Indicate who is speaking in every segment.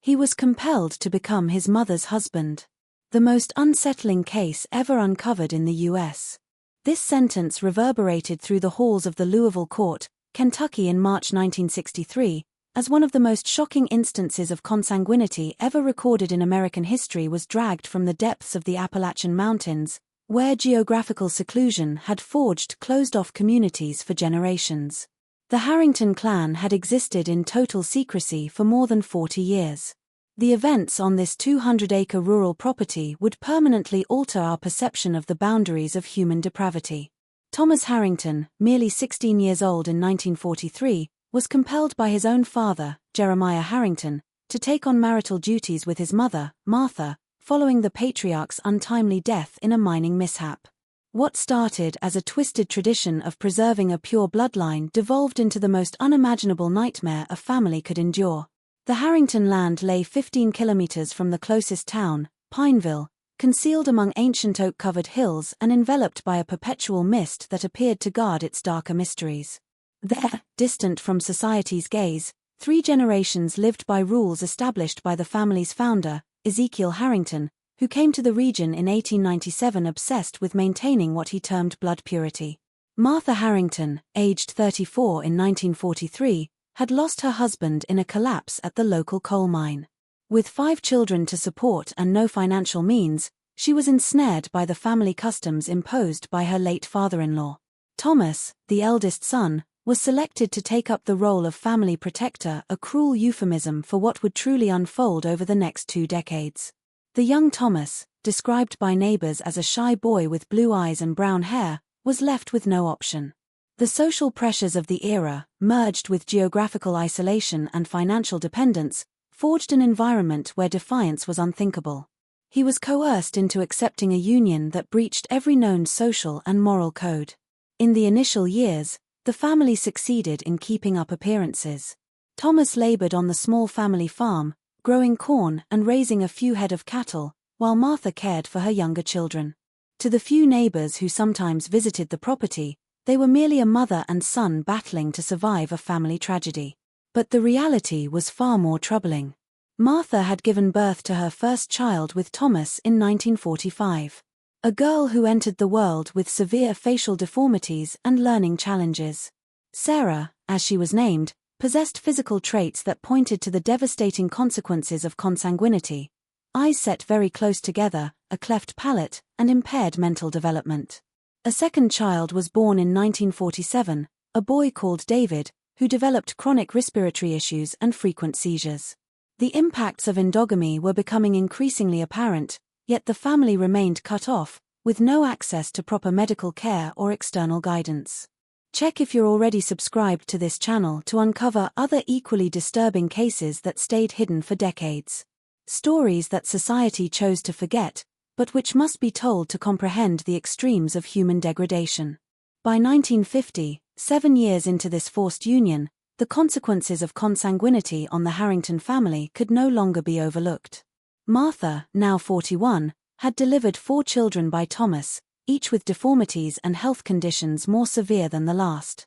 Speaker 1: He was compelled to become his mother's husband. The most unsettling case ever uncovered in the U.S. This sentence reverberated through the halls of the Louisville court, Kentucky in March 1963, as one of the most shocking instances of consanguinity ever recorded in American history was dragged from the depths of the Appalachian Mountains, where geographical seclusion had forged closed-off communities for generations. The Harrington clan had existed in total secrecy for more than 40 years. The events on this 200-acre rural property would permanently alter our perception of the boundaries of human depravity. Thomas Harrington, merely 16 years old in 1943, was compelled by his own father, Jeremiah Harrington, to take on marital duties with his mother, Martha, following the patriarch's untimely death in a mining mishap. What started as a twisted tradition of preserving a pure bloodline devolved into the most unimaginable nightmare a family could endure. The Harrington land lay 15 kilometers from the closest town, Pineville, concealed among ancient oak-covered hills and enveloped by a perpetual mist that appeared to guard its darker mysteries. There, distant from society's gaze, 3 generations lived by rules established by the family's founder, Ezekiel Harrington, who came to the region in 1897 obsessed with maintaining what he termed blood purity. Martha Harrington, aged 34 in 1943, had lost her husband in a collapse at the local coal mine. With 5 children to support and no financial means, she was ensnared by the family customs imposed by her late father-in-law. Thomas, the eldest son, was selected to take up the role of family protector, a cruel euphemism for what would truly unfold over the next 2 decades. The young Thomas, described by neighbors as a shy boy with blue eyes and brown hair, was left with no option. The social pressures of the era, merged with geographical isolation and financial dependence, forged an environment where defiance was unthinkable. He was coerced into accepting a union that breached every known social and moral code. In the initial years, the family succeeded in keeping up appearances. Thomas labored on the small family farm, growing corn and raising a few head of cattle, while Martha cared for her younger children. To the few neighbors who sometimes visited the property, they were merely a mother and son battling to survive a family tragedy. But the reality was far more troubling. Martha had given birth to her first child with Thomas in 1945. A girl who entered the world with severe facial deformities and learning challenges. Sarah, as she was named, possessed physical traits that pointed to the devastating consequences of consanguinity: eyes set very close together, a cleft palate, and impaired mental development. A second child was born in 1947, a boy called David, who developed chronic respiratory issues and frequent seizures. The impacts of endogamy were becoming increasingly apparent, yet the family remained cut off, with no access to proper medical care or external guidance. Check if you're already subscribed to this channel to uncover other equally disturbing cases that stayed hidden for decades. Stories that society chose to forget, but which must be told to comprehend the extremes of human degradation. By 1950, 7 years into this forced union, the consequences of consanguinity on the Harrington family could no longer be overlooked. Martha, now 41, had delivered 4 children by Thomas, each with deformities and health conditions more severe than the last.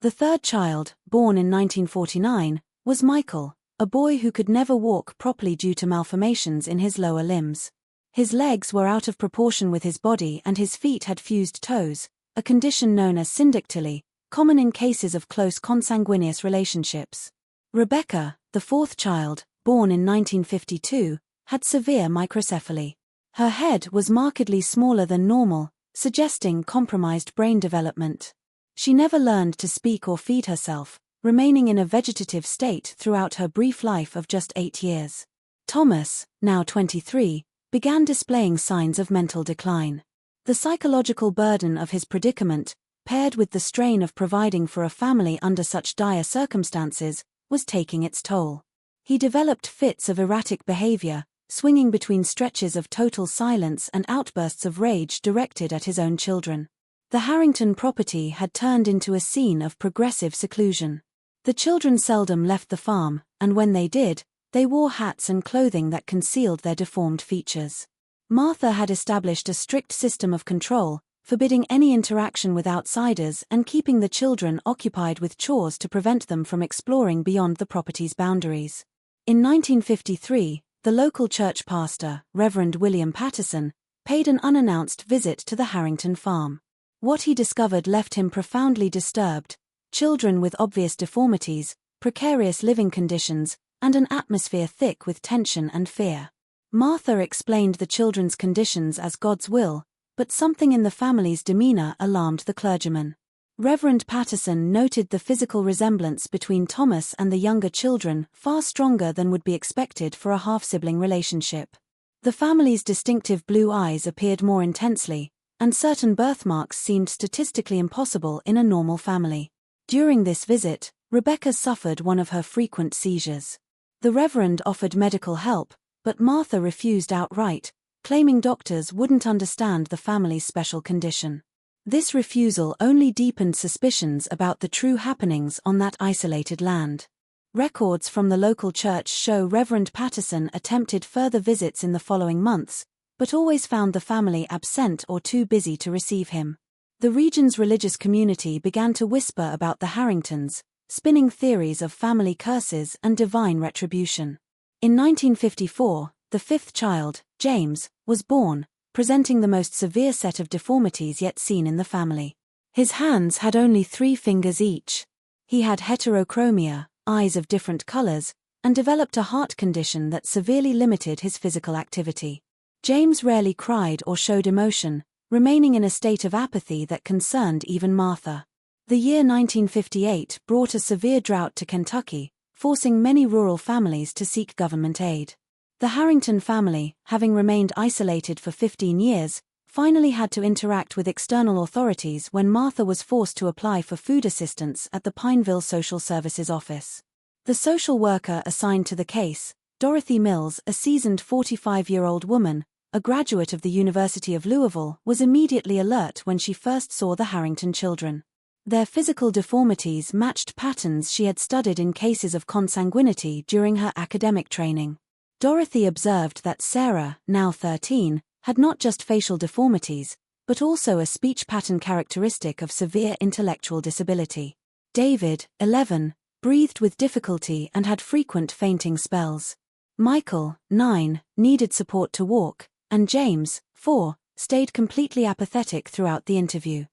Speaker 1: The third child, born in 1949, was Michael, a boy who could never walk properly due to malformations in his lower limbs. His legs were out of proportion with his body and his feet had fused toes, a condition known as syndactyly, common in cases of close consanguineous relationships. Rebecca, the fourth child, born in 1952, had severe microcephaly. Her head was markedly smaller than normal, suggesting compromised brain development. She never learned to speak or feed herself, remaining in a vegetative state throughout her brief life of just 8 years. Thomas, now 23, began displaying signs of mental decline. The psychological burden of his predicament, paired with the strain of providing for a family under such dire circumstances, was taking its toll. He developed fits of erratic behavior, swinging between stretches of total silence and outbursts of rage directed at his own children. The Harrington property had turned into a scene of progressive seclusion. The children seldom left the farm, and when they did, they wore hats and clothing that concealed their deformed features. Martha had established a strict system of control, forbidding any interaction with outsiders and keeping the children occupied with chores to prevent them from exploring beyond the property's boundaries. In 1953, the local church pastor, Reverend William Patterson, paid an unannounced visit to the Harrington farm. What he discovered left him profoundly disturbed: children with obvious deformities, precarious living conditions, and an atmosphere thick with tension and fear. Martha explained the children's conditions as God's will, but something in the family's demeanor alarmed the clergyman. Reverend Patterson noted the physical resemblance between Thomas and the younger children far stronger than would be expected for a half-sibling relationship. The family's distinctive blue eyes appeared more intensely, and certain birthmarks seemed statistically impossible in a normal family. During this visit, Rebecca suffered one of her frequent seizures. The Reverend offered medical help, but Martha refused outright, claiming doctors wouldn't understand the family's special condition. This refusal only deepened suspicions about the true happenings on that isolated land. Records from the local church show Reverend Patterson attempted further visits in the following months, but always found the family absent or too busy to receive him. The region's religious community began to whisper about the Harringtons, spinning theories of family curses and divine retribution. In 1954, the fifth child, James, was born, presenting the most severe set of deformities yet seen in the family. His hands had only 3 fingers each. He had heterochromia, eyes of different colors, and developed a heart condition that severely limited his physical activity. James rarely cried or showed emotion, remaining in a state of apathy that concerned even Martha. The year 1958 brought a severe drought to Kentucky, forcing many rural families to seek government aid. The Harrington family, having remained isolated for 15 years, finally had to interact with external authorities when Martha was forced to apply for food assistance at the Pineville Social Services office. The social worker assigned to the case, Dorothy Mills, a seasoned 45-year-old woman, a graduate of the University of Louisville, was immediately alert when she first saw the Harrington children. Their physical deformities matched patterns she had studied in cases of consanguinity during her academic training. Dorothy observed that Sarah, now 13, had not just facial deformities, but also a speech pattern characteristic of severe intellectual disability. David, 11, breathed with difficulty and had frequent fainting spells. Michael, 9, needed support to walk, and James, 4, stayed completely apathetic throughout the interview.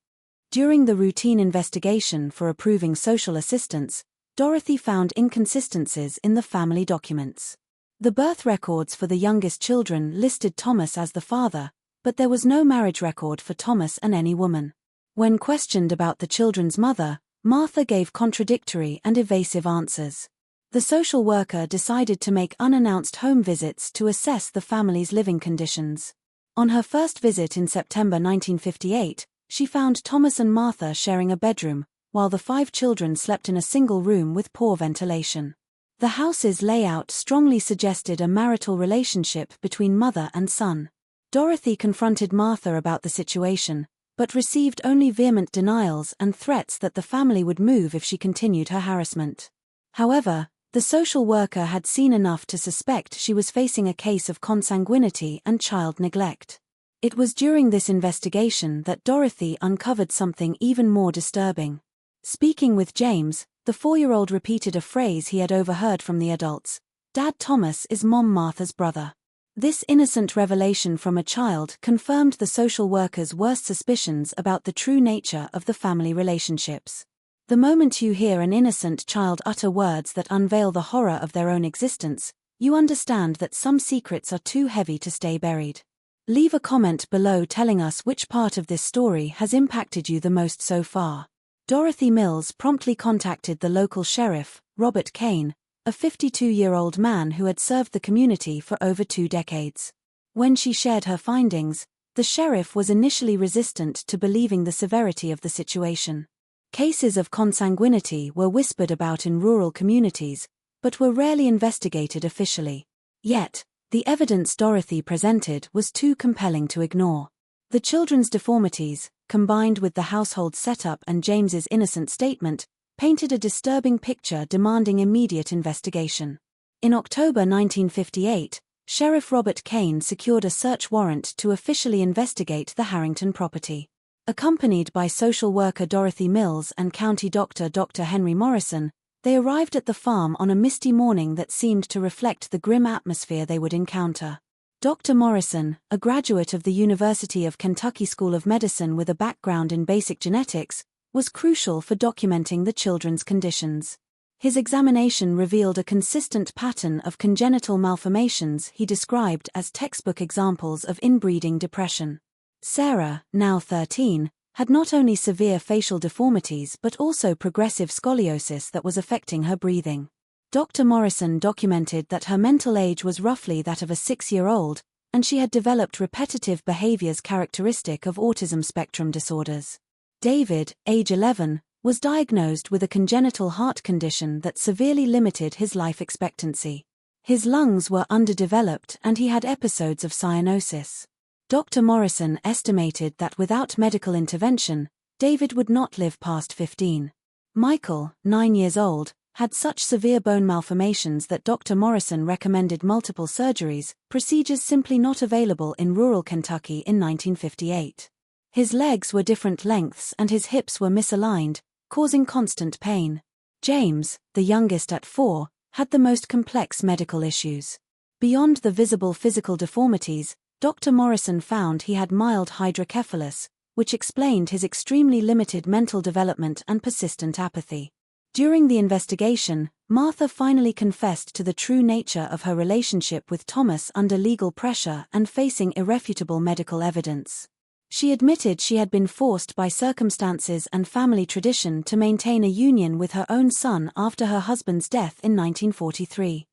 Speaker 1: During the routine investigation for approving social assistance, Dorothy found inconsistencies in the family documents. The birth records for the youngest children listed Thomas as the father, but there was no marriage record for Thomas and any woman. When questioned about the children's mother, Martha gave contradictory and evasive answers. The social worker decided to make unannounced home visits to assess the family's living conditions. On her first visit in September 1958, she found Thomas and Martha sharing a bedroom, while the 5 children slept in a single room with poor ventilation. The house's layout strongly suggested a marital relationship between mother and son. Dorothy confronted Martha about the situation, but received only vehement denials and threats that the family would move if she continued her harassment. However, the social worker had seen enough to suspect she was facing a case of consanguinity and child neglect. It was during this investigation that Dorothy uncovered something even more disturbing. Speaking with James, the 4-year-old repeated a phrase he had overheard from the adults: "Dad Thomas is Mom Martha's brother." This innocent revelation from a child confirmed the social worker's worst suspicions about the true nature of the family relationships. The moment you hear an innocent child utter words that unveil the horror of their own existence, you understand that some secrets are too heavy to stay buried. Leave a comment below telling us which part of this story has impacted you the most so far. Dorothy Mills promptly contacted the local sheriff, Robert Kane, a 52-year-old man who had served the community for over 2 decades. When she shared her findings, the sheriff was initially resistant to believing the severity of the situation. Cases of consanguinity were whispered about in rural communities, but were rarely investigated officially. Yet, the evidence Dorothy presented was too compelling to ignore. The children's deformities, combined with the household setup and James's innocent statement, painted a disturbing picture demanding immediate investigation. In October 1958, Sheriff Robert Kane secured a search warrant to officially investigate the Harrington property. Accompanied by social worker Dorothy Mills and county doctor Dr. Henry Morrison, They arrived at the farm on a misty morning that seemed to reflect the grim atmosphere they would encounter. Dr. Morrison, a graduate of the University of Kentucky School of Medicine with a background in basic genetics, was crucial for documenting the children's conditions. His examination revealed a consistent pattern of congenital malformations he described as textbook examples of inbreeding depression. Sarah, now 13, had not only severe facial deformities but also progressive scoliosis that was affecting her breathing. Dr. Morrison documented that her mental age was roughly that of a 6-year-old, and she had developed repetitive behaviors characteristic of autism spectrum disorders. David, age 11, was diagnosed with a congenital heart condition that severely limited his life expectancy. His lungs were underdeveloped and he had episodes of cyanosis. Dr. Morrison estimated that without medical intervention, David would not live past 15. Michael, 9 years old, had such severe bone malformations that Dr. Morrison recommended multiple surgeries, procedures simply not available in rural Kentucky in 1958. His legs were different lengths and his hips were misaligned, causing constant pain. James, the youngest at 4, had the most complex medical issues. Beyond the visible physical deformities, Dr. Morrison found he had mild hydrocephalus, which explained his extremely limited mental development and persistent apathy. During the investigation, Martha finally confessed to the true nature of her relationship with Thomas under legal pressure and facing irrefutable medical evidence. She admitted she had been forced by circumstances and family tradition to maintain a union with her own son after her husband's death in 1943.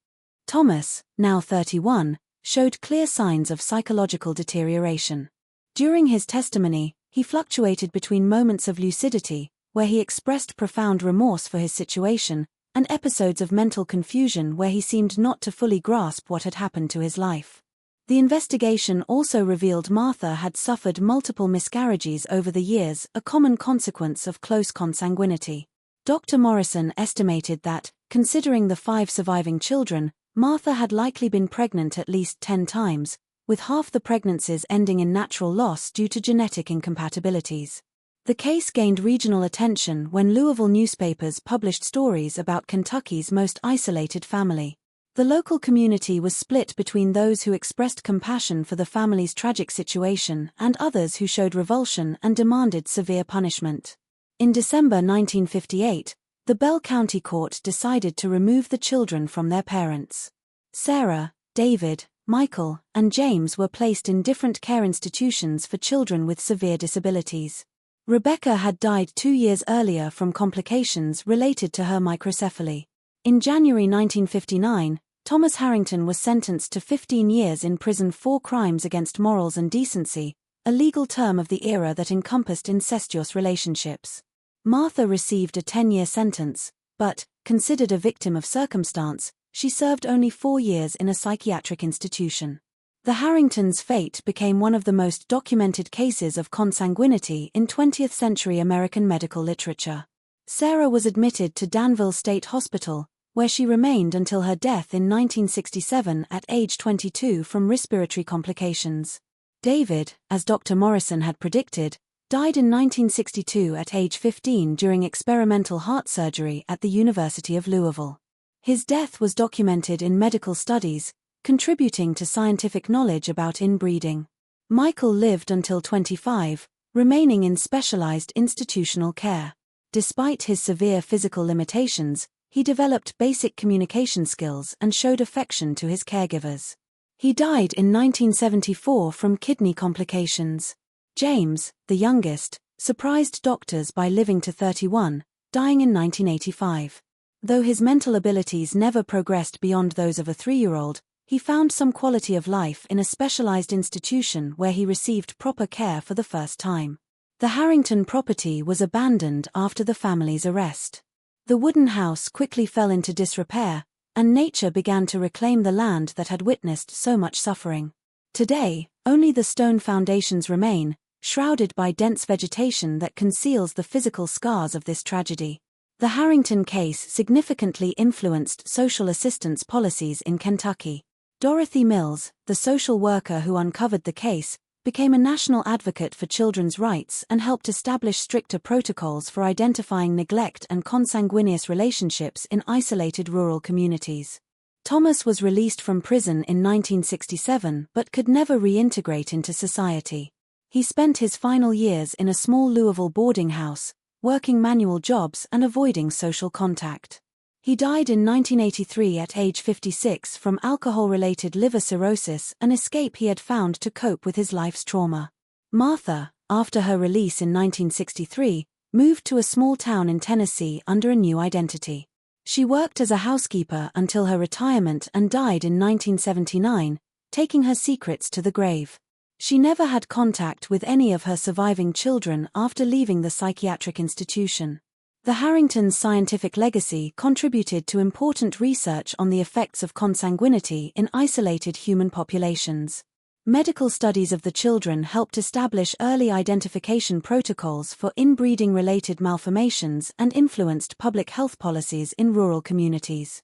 Speaker 1: Thomas, now 31, showed clear signs of psychological deterioration. During his testimony, he fluctuated between moments of lucidity, where he expressed profound remorse for his situation, and episodes of mental confusion where he seemed not to fully grasp what had happened to his life. The investigation also revealed Martha had suffered multiple miscarriages over the years, a common consequence of close consanguinity. Dr. Morrison estimated that, considering the 5 surviving children, Martha had likely been pregnant at least 10 times, with half the pregnancies ending in natural loss due to genetic incompatibilities. The case gained regional attention when Louisville newspapers published stories about Kentucky's most isolated family. The local community was split between those who expressed compassion for the family's tragic situation and others who showed revulsion and demanded severe punishment. In December 1958, the Bell County Court decided to remove the children from their parents. Sarah, David, Michael, and James were placed in different care institutions for children with severe disabilities. Rebecca had died 2 years earlier from complications related to her microcephaly. In January 1959, Thomas Harrington was sentenced to 15 years in prison for crimes against morals and decency, a legal term of the era that encompassed incestuous relationships. Martha received a 10-year sentence, but, considered a victim of circumstance, she served only 4 years in a psychiatric institution. The Harringtons' fate became one of the most documented cases of consanguinity in 20th-century American medical literature. Sarah was admitted to Danville State Hospital, where she remained until her death in 1967 at age 22 from respiratory complications. David, as Dr. Morrison had predicted, died in 1962 at age 15 during experimental heart surgery at the University of Louisville. His death was documented in medical studies, contributing to scientific knowledge about inbreeding. Michael lived until 25, remaining in specialized institutional care. Despite his severe physical limitations, he developed basic communication skills and showed affection to his caregivers. He died in 1974 from kidney complications. James, the youngest, surprised doctors by living to 31, dying in 1985. Though his mental abilities never progressed beyond those of a 3-year-old, he found some quality of life in a specialized institution where he received proper care for the first time. The Harrington property was abandoned after the family's arrest. The wooden house quickly fell into disrepair, and nature began to reclaim the land that had witnessed so much suffering. Today, only the stone foundations remain, shrouded by dense vegetation that conceals the physical scars of this tragedy. The Harrington case significantly influenced social assistance policies in Kentucky. Dorothy Mills, the social worker who uncovered the case, became a national advocate for children's rights and helped establish stricter protocols for identifying neglect and consanguineous relationships in isolated rural communities. Thomas was released from prison in 1967 but could never reintegrate into society. He spent his final years in a small Louisville boarding house, working manual jobs and avoiding social contact. He died in 1983 at age 56 from alcohol-related liver cirrhosis, an escape he had found to cope with his life's trauma. Martha, after her release in 1963, moved to a small town in Tennessee under a new identity. She worked as a housekeeper until her retirement and died in 1979, taking her secrets to the grave. She never had contact with any of her surviving children after leaving the psychiatric institution. The Harringtons' scientific legacy contributed to important research on the effects of consanguinity in isolated human populations. Medical studies of the children helped establish early identification protocols for inbreeding-related malformations and influenced public health policies in rural communities.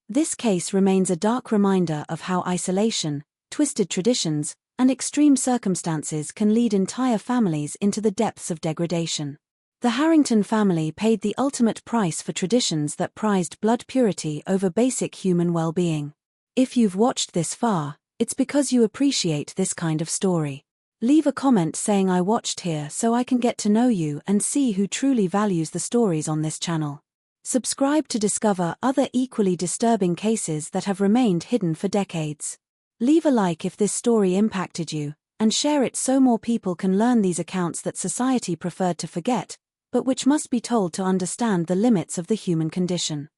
Speaker 1: This case remains a dark reminder of how isolation, twisted traditions, and extreme circumstances can lead entire families into the depths of degradation. The Harrington family paid the ultimate price for traditions that prized blood purity over basic human well-being. If you've watched this far, it's because you appreciate this kind of story. Leave a comment saying I watched here so I can get to know you and see who truly values the stories on this channel. Subscribe to discover other equally disturbing cases that have remained hidden for decades. Leave a like if this story impacted you, and share it so more people can learn these accounts that society preferred to forget, but which must be told to understand the limits of the human condition.